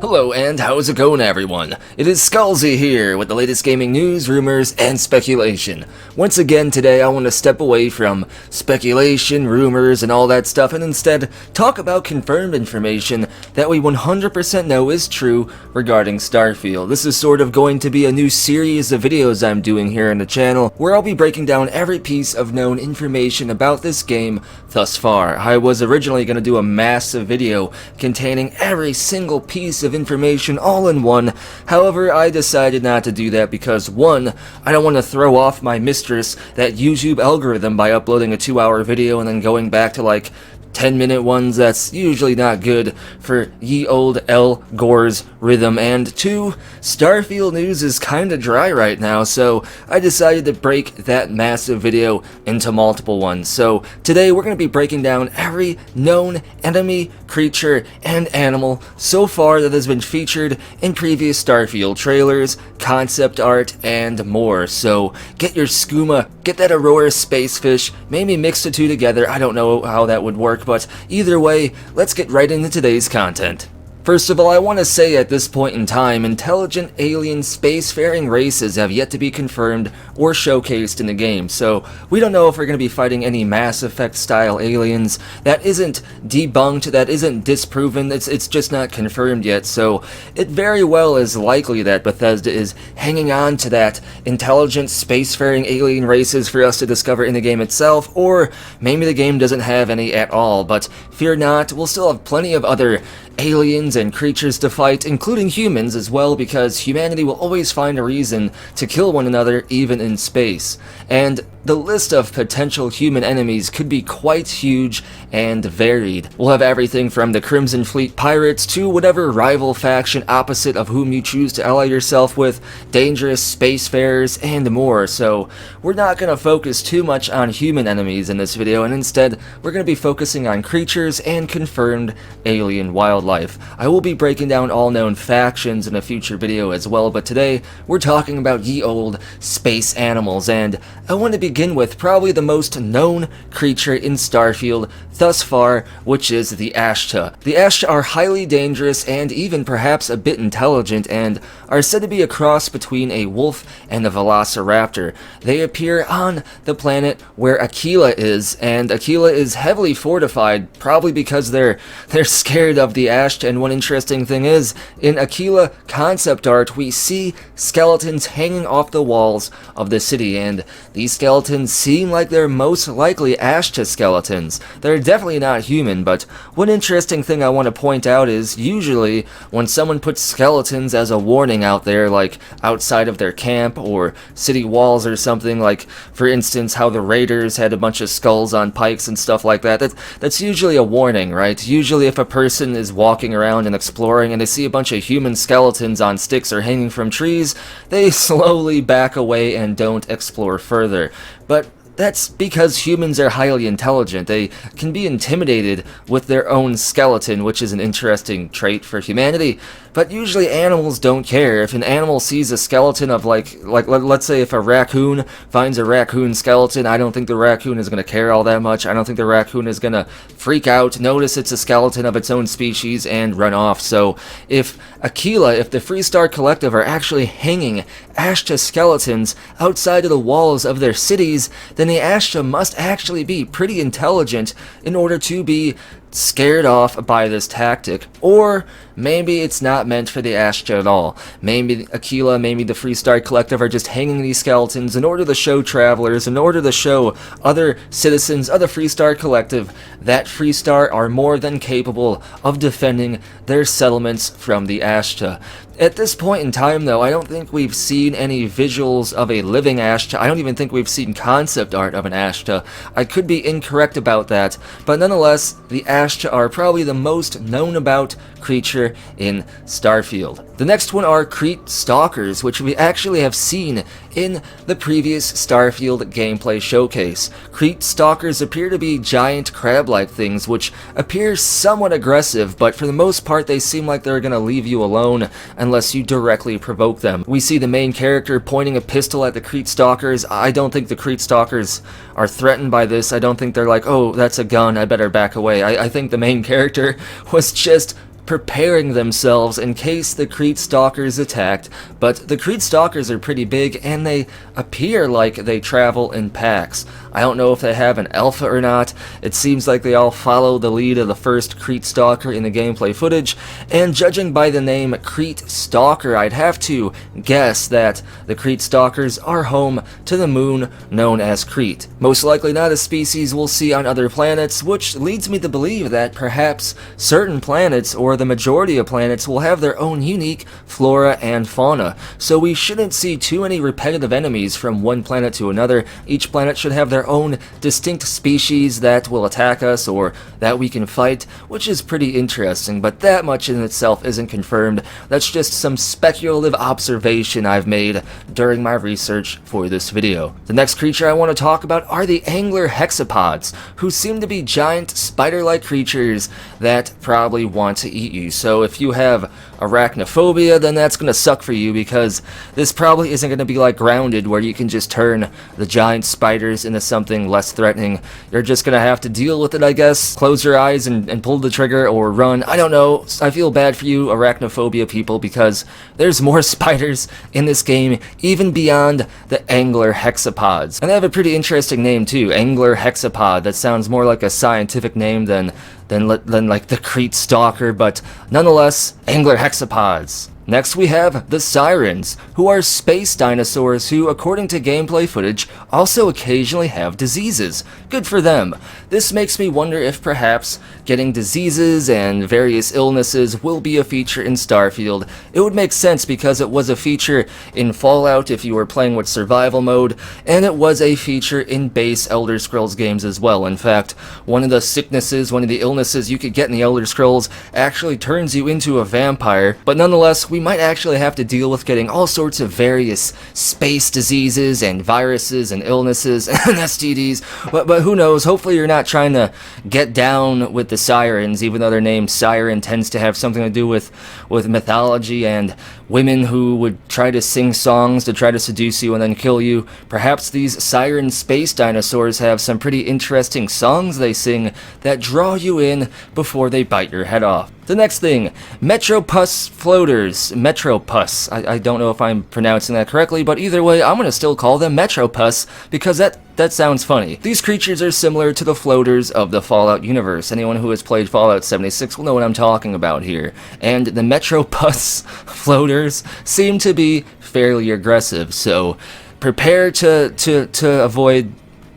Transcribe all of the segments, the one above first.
Hello and how's it going, everyone? It is Skullzi here with the latest gaming news, rumors, and speculation. Once again today I want to step away from speculation, rumors, and all that stuff and instead talk about confirmed information that we 100% know is true regarding Starfield. This is sort of going to be a new series of videos I'm doing here on the channel where I'll be breaking down every piece of known information about this game thus far. I was originally going to do a massive video containing every single piece of information all in one. However, I decided not to do that because, one, I don't want to throw off my mistress, that YouTube algorithm, by uploading a 2-hour video and then going back to like 10-minute ones. That's usually not good for ye old L. Gore's rhythm. And two, Starfield news is kinda dry right now, so I decided to break that massive video into multiple ones. So today we're going to be breaking down every known enemy, creature, and animal so far that has been featured in previous Starfield trailers, concept art, and more. So get your skooma, get that Aurora spacefish, maybe mix the two together. I don't know how that would work, but either way, let's get right into today's content. First of all, I want to say at this point in time, intelligent alien spacefaring races have yet to be confirmed or showcased in the game, so we don't know if we're going to be fighting any Mass Effect style aliens. That isn't debunked, that isn't disproven, it's just not confirmed yet, so it very well is likely that Bethesda is hanging on to that intelligent spacefaring alien races for us to discover in the game itself, or maybe the game doesn't have any at all, but fear not, we'll still have plenty of other aliens and creatures to fight, including humans as well, because humanity will always find a reason to kill one another, even in space. And the list of potential human enemies could be quite huge and varied. We'll have everything from the Crimson Fleet pirates to whatever rival faction opposite of whom you choose to ally yourself with, dangerous spacefarers, and more. So we're not going to focus too much on human enemies in this video, and instead we're going to be focusing on creatures and confirmed alien wildlife. I will be breaking down all known factions in a future video as well, but today we're talking about ye old space animals, and I want to begin with probably the most known creature in Starfield thus far, which is the Ashta. The Ashta are highly dangerous and even perhaps a bit intelligent, and are said to be a cross between a wolf and a velociraptor. They appear on the planet where Aquila is, and Aquila is heavily fortified, probably because they're scared of the Ashta. And one interesting thing is, in Aquila concept art, we see skeletons hanging off the walls of the city, and these skeletons seem like they're most likely Ashta skeletons. They're definitely not human, but one interesting thing I want to point out is, usually when someone puts skeletons as a warning out there, like outside of their camp or city walls or something, like for instance how the raiders had a bunch of skulls on pikes and stuff like that, that's usually a warning, right? Usually if a person is walking around and exploring and they see a bunch of human skeletons on sticks or hanging from trees, they slowly back away and don't explore further. But that's because humans are highly intelligent. They can be intimidated with their own skeleton, which is an interesting trait for humanity. But usually animals don't care. If an animal sees a skeleton of like let's say if a raccoon finds a raccoon skeleton, I don't think the raccoon is going to care all that much. I don't think the raccoon is going to freak out, notice it's a skeleton of its own species, and run off. So if Aquila, if the Freestar Collective are actually hanging Ashta skeletons outside of the walls of their cities, then the Ashta must actually be pretty intelligent in order to be scared off by this tactic. Or maybe it's not meant for the Ashta at all. Maybe Aquila, maybe the Freestar Collective are just hanging these skeletons in order to show travelers, in order to show other citizens of the Freestar Collective that Freestar are more than capable of defending their settlements from the Ashta. At this point in time, though, I don't think we've seen any visuals of a living Ashta. I don't even think we've seen concept art of an Ashta. I could be incorrect about that, but nonetheless, the Ashta are probably the most known about creature in Starfield. The next one are Crete Stalkers, which we actually have seen in the previous Starfield gameplay showcase. Crete Stalkers appear to be giant crab-like things, which appear somewhat aggressive, but for the most part they seem like they're gonna leave you alone unless you directly provoke them. We see the main character pointing a pistol at the Crete Stalkers. I don't think the Crete Stalkers are threatened by this. I don't think they're like, oh, that's a gun, I better back away. I think the main character was just preparing themselves in case the Crete Stalkers attacked, but the Crete Stalkers are pretty big and they appear like they travel in packs. I don't know if they have an alpha or not. It seems like they all follow the lead of the first Crete Stalker in the gameplay footage, and judging by the name Crete Stalker, I'd have to guess that the Crete Stalkers are home to the moon known as Crete. Most likely not a species we'll see on other planets, which leads me to believe that perhaps certain planets, or the majority of planets, will have their own unique flora and fauna, so we shouldn't see too many repetitive enemies from one planet to another. Each planet should have their own distinct species that will attack us or that we can fight, which is pretty interesting, but that much in itself isn't confirmed. That's just some speculative observation I've made during my research for this video. The next creature I want to talk about are the angler hexapods, who seem to be giant spider-like creatures that probably want to eat you. So if you have arachnophobia, then that's going to suck for you, because this probably isn't going to be like Grounded, where you can just turn the giant spiders into something less threatening. You're just going to have to deal with it, I guess. Close your eyes and pull the trigger or run. I don't know. I feel bad for you arachnophobia people, because there's more spiders in this game, even beyond the angler hexapods. And they have a pretty interesting name too, angler hexapod. That sounds more like a scientific name than like the Crete Stalker, but nonetheless, angler hexapods. Next we have the Sirens, who are space dinosaurs who, according to gameplay footage, also occasionally have diseases. Good for them. This makes me wonder if perhaps getting diseases and various illnesses will be a feature in Starfield. It would make sense because it was a feature in Fallout if you were playing with survival mode, and it was a feature in base Elder Scrolls games as well. In fact, one of the sicknesses, one of the illnesses you could get in the Elder Scrolls actually turns you into a vampire, but nonetheless, we might actually have to deal with getting all sorts of various space diseases and viruses and illnesses and STDs, but who knows. Hopefully you're not trying to get down with the Sirens, even though their name Siren tends to have something to do with mythology and women who would try to sing songs to try to seduce you and then kill you. Perhaps these Siren space dinosaurs have some pretty interesting songs they sing that draw you in before they bite your head off. The next thing, Metropus Floaters. Metropus. I don't know if I'm pronouncing that correctly, but either way, I'm going to still call them Metropus because that sounds funny. These creatures are similar to the floaters of the Fallout universe. Anyone who has played Fallout 76 will know what I'm talking about here. And the Metropus Floaters seem to be fairly aggressive, so prepare to avoid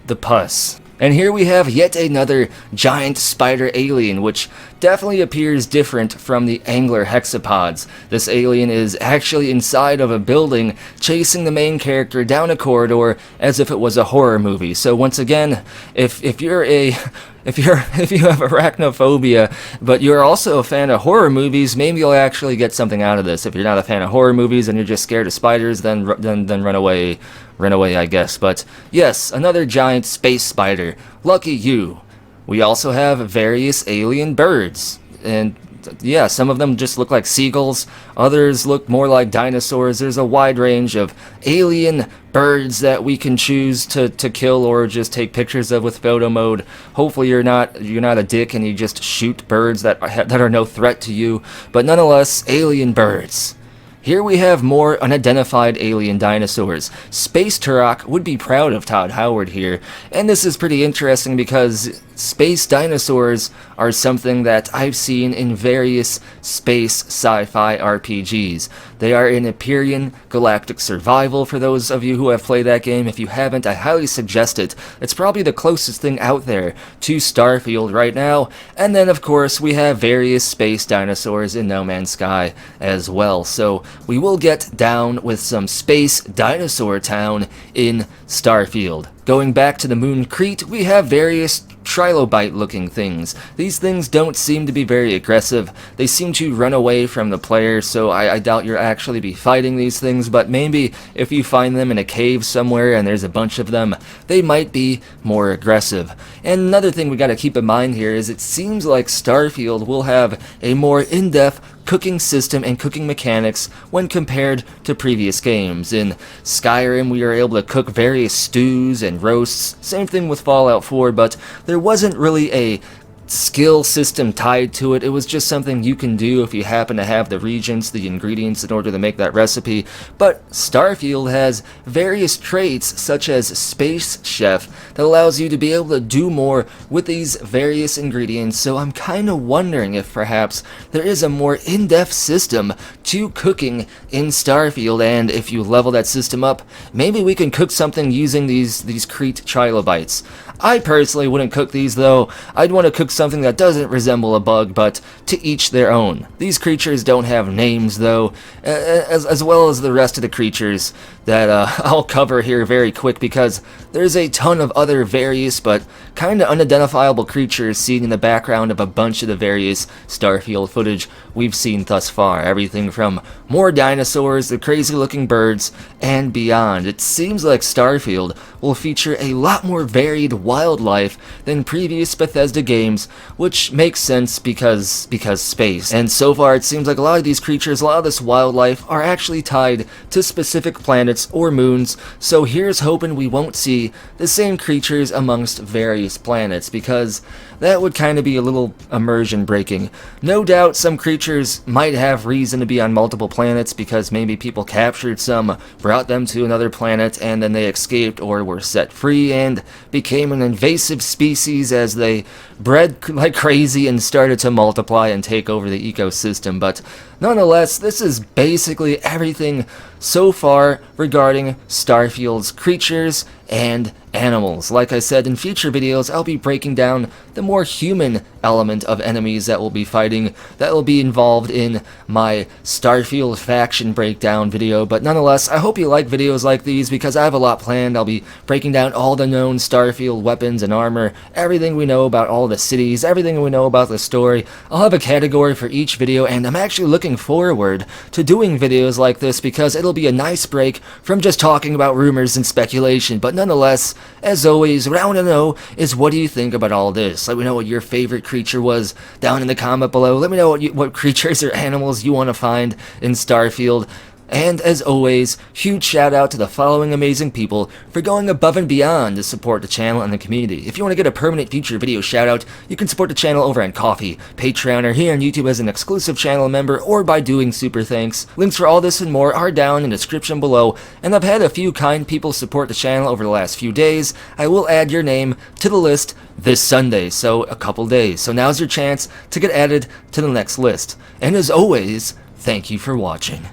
the pus. And here we have yet another giant spider alien, which definitely appears different from the angler hexapods. This alien is actually inside of a building, chasing the main character down a corridor as if it was a horror movie. So once again, if you have arachnophobia, but you're also a fan of horror movies, maybe you'll actually get something out of this. If you're not a fan of horror movies and you're just scared of spiders, then run away, I guess. But yes, another giant space spider. Lucky you. We also have various alien birds, and yeah, some of them just look like seagulls, others look more like dinosaurs. There's a wide range of alien birds that we can choose to kill or just take pictures of with photo mode. Hopefully you're not a dick and you just shoot birds that are no threat to you, but nonetheless, alien birds. Here we have more unidentified alien dinosaurs. Space Turok would be proud of Todd Howard here, and this is pretty interesting because space dinosaurs are something that I've seen in various space sci-fi RPGs. They are in Empyrean Galactic Survival for those of you who have played that game. If you haven't, I highly suggest it. It's probably the closest thing out there to Starfield right now. And then of course we have various space dinosaurs in No Man's Sky as well. So we will get down with some space dinosaur town in Starfield. Going back to the moon Crete, we have various Trilobite looking things. These things don't seem to be very aggressive. They seem to run away from the player, so I doubt you'll actually be fighting these things, but maybe if you find them in a cave somewhere and there's a bunch of them, they might be more aggressive. And another thing we gotta keep in mind here is it seems like Starfield will have a more in-depth cooking system and cooking mechanics when compared to previous games. In Skyrim, we were able to cook various stews and roasts. Same thing with Fallout 4, but there wasn't really a skill system tied to it. It was just something you can do if you happen to have the reagents, the ingredients in order to make that recipe. But Starfield has various traits such as Space Chef that allows you to be able to do more with these various ingredients. So I'm kind of wondering if perhaps there is a more in-depth system to cooking in Starfield, and if you level that system up, maybe we can cook something using these Crete Trilobites. I personally wouldn't cook these though. I'd want to cook something that doesn't resemble a bug, but to each their own. These creatures don't have names though, as well as the rest of the creatures that I'll cover here very quick, because there's a ton of other various but kinda unidentifiable creatures seen in the background of a bunch of the various Starfield footage we've seen thus far. Everything from more dinosaurs, the crazy looking birds, and beyond. It seems like Starfield will feature a lot more varied wildlife than previous Bethesda games, which makes sense because space. And so far it seems like a lot of these creatures, a lot of this wildlife, are actually tied to specific planets or moons, so here's hoping we won't see the same creatures amongst various planets, because that would kind of be a little immersion breaking. No doubt some creatures might have reason to be on multiple planets because maybe people captured some, brought them to another planet, and then they escaped or were set free and became an invasive species as they bred like crazy and started to multiply and take over the ecosystem. But nonetheless, this is basically everything so far regarding Starfield's creatures and animals. Like I said, in future videos I'll be breaking down the more human element of enemies that we'll be fighting, that will be involved in my Starfield faction breakdown video. But nonetheless, I hope you like videos like these because I have a lot planned. I'll be breaking down all the known Starfield weapons and armor, everything we know about all the cities, everything we know about the story. I'll have a category for each video, and I'm actually looking forward to doing videos like this because it'll be a nice break from just talking about rumors and speculation. But nonetheless, as always, what I want to know is, what do you think about all this? Let me know what your favorite creature was down in the comment below. Let me know what creatures or animals you want to find in Starfield. And as always, huge shout out to the following amazing people for going above and beyond to support the channel and the community. If you want to get a permanent future video shout out, you can support the channel over on Ko-fi, Patreon, or here on YouTube as an exclusive channel member, or by doing super thanks. Links for all this and more are down in the description below, and I've had a few kind people support the channel over the last few days. I will add your name to the list this Sunday, so a couple days. So now's your chance to get added to the next list. And as always, thank you for watching.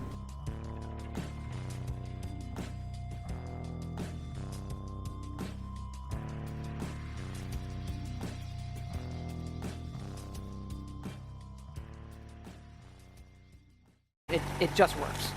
It just works.